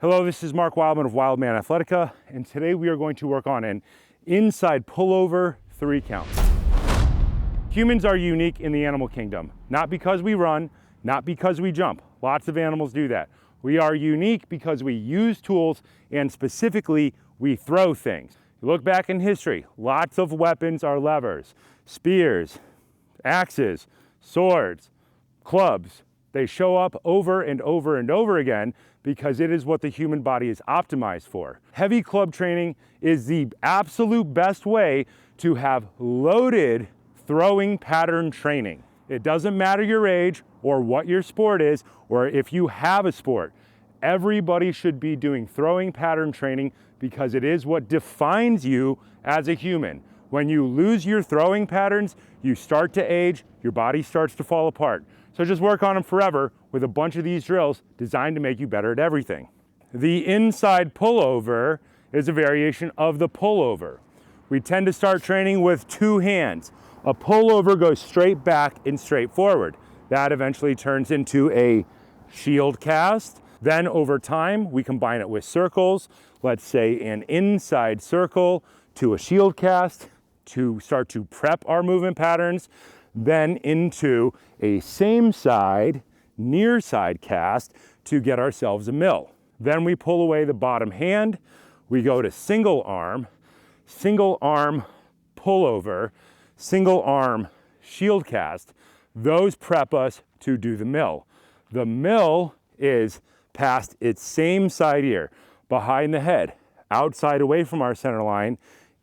Hello, this is Mark Wildman of Wildman Athletica, and today we are going to work on an inside pullover 3 count. Humans are unique in the animal kingdom, not because we run, not because we jump. Lots of animals do that. We are unique because we use tools and specifically we throw things. You look back in history, lots of weapons are levers, spears, axes, swords, clubs. They show up over and over and over again because it is what the human body is optimized for. Heavy club training is the absolute best way to have loaded throwing pattern training. It doesn't matter your age or what your sport is or if you have a sport. Everybody should be doing throwing pattern training because it is what defines you as a human. When you lose your throwing patterns, you start to age, your body starts to fall apart. So just work on them forever with a bunch of these drills designed to make you better at everything. The inside pullover is a variation of the pullover. We tend to start training with 2 hands. A pullover goes straight back and straight forward. That eventually turns into a shield cast. Then over time, we combine it with circles. Let's say an inside circle to a shield cast to start to prep our movement patterns. Then into a same side, near side cast to get ourselves a mill. Then we pull away the bottom hand, we go to single arm pullover, single arm shield cast. Those prep us to do the mill. The mill is past its same side ear, behind the head, outside away from our center line,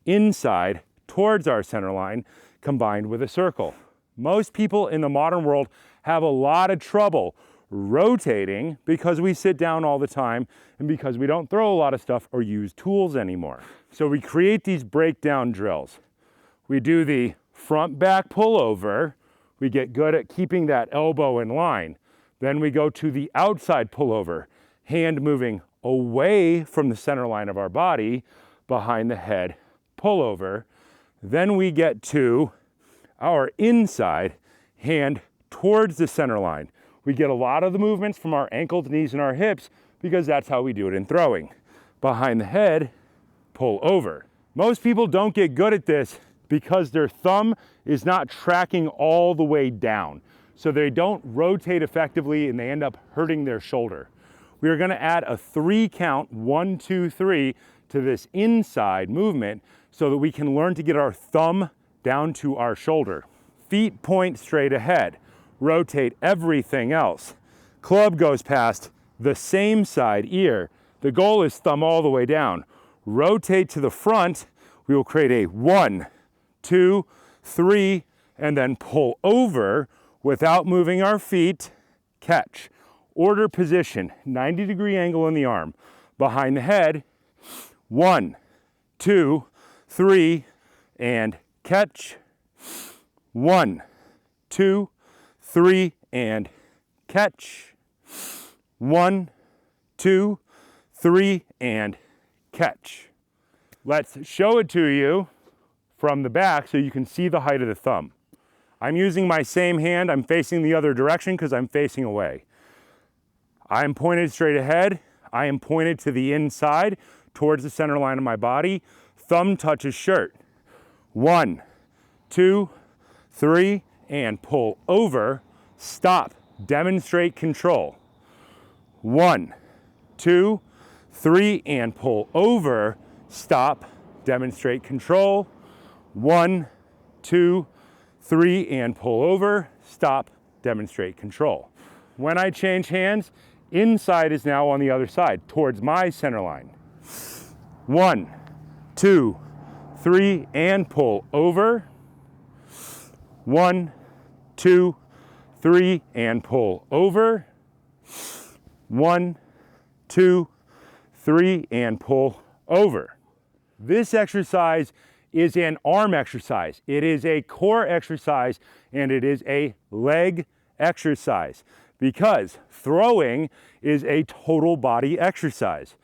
inside towards our center line, combined with a circle. Most people in the modern world have a lot of trouble rotating because we sit down all the time and because we don't throw a lot of stuff or use tools anymore. So we create these breakdown drills. We do the front back pullover. We get good at keeping that elbow in line. Then we go to the outside pullover, hand moving away from the center line of our body, behind the head pullover. Then we get to our inside hand towards the center line. We get a lot of the movements from our ankles, knees, and our hips because that's how we do it in throwing. Behind the head, pull over. Most people don't get good at this because their thumb is not tracking all the way down. So they don't rotate effectively and they end up hurting their shoulder. We are gonna add a 3 count, 1, 2, 3, to this inside movement so that we can learn to get our thumb down to our shoulder. Feet point straight ahead. Rotate everything else. Club goes past the same side ear. The goal is thumb all the way down. Rotate to the front. We will create a 1, 2, 3, and then pull over without moving our feet. Catch. Order position, 90-degree angle in the arm. Behind the head, 1, 2, 3, and catch. 1, 2, 3, and catch. 1, 2, 3, and catch. Let's show it to you from the back so you can see the height of the thumb. I'm using my same hand. I'm facing the other direction because I'm facing away. I am pointed straight ahead. I am pointed to the inside towards the center line of my body. Thumb touches shirt. 1, 2, 3, and pull over. Stop. Demonstrate control. 1, 2, 3, and pull over. Stop. Demonstrate control. 1, 2, 3, and pull over. Stop. Demonstrate control. When I change hands, inside is now on the other side, towards my center line. 1, 2, 3, and pull over. 1, 2, 3, and pull over. 1, 2, 3, and pull over. This exercise is an arm exercise. It is a core exercise and it is a leg exercise because throwing is a total body exercise.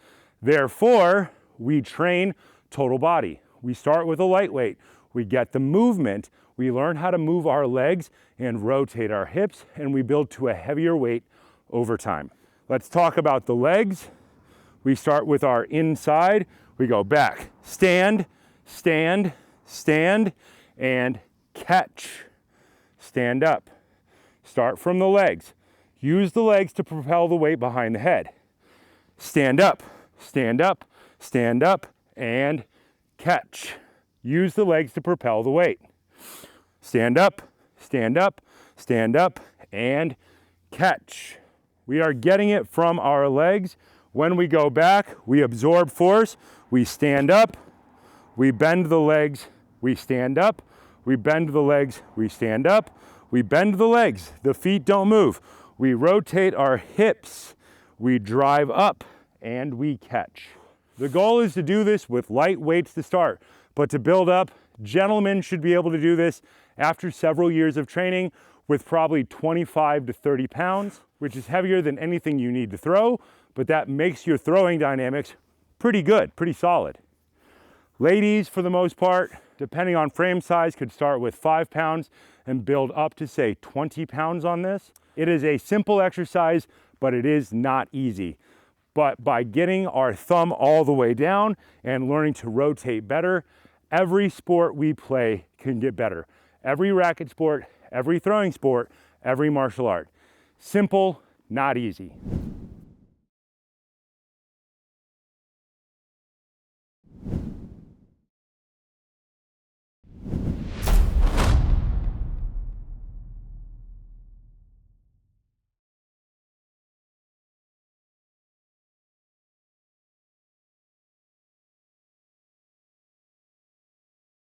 Therefore, we train total body. We start with a lightweight. We get the movement. We learn how to move our legs and rotate our hips, and we build to a heavier weight over time. Let's talk about the legs. We start with our inside, we go back, stand, stand, stand, and catch. Stand up. Start from the legs. Use the legs to propel the weight behind the head. Stand up, stand up, stand up, and catch. Use the legs to propel the weight. Stand up, stand up, stand up, and catch. We are getting it from our legs. When we go back, we absorb force, we stand up, we bend the legs, we stand up, we bend the legs, we stand up, we bend the legs, the feet don't move. We rotate our hips, we drive up, and we catch. The goal is to do this with light weights to start, but to build up, gentlemen should be able to do this after several years of training with probably 25 to 30 pounds, which is heavier than anything you need to throw, but that makes your throwing dynamics pretty good, pretty solid. Ladies, for the most part, depending on frame size, could start with 5 pounds and build up to say 20 pounds on this. It is a simple exercise, but it is not easy. But by getting our thumb all the way down and learning to rotate better, every sport we play can get better. Every racket sport, every throwing sport, every martial art. Simple, not easy.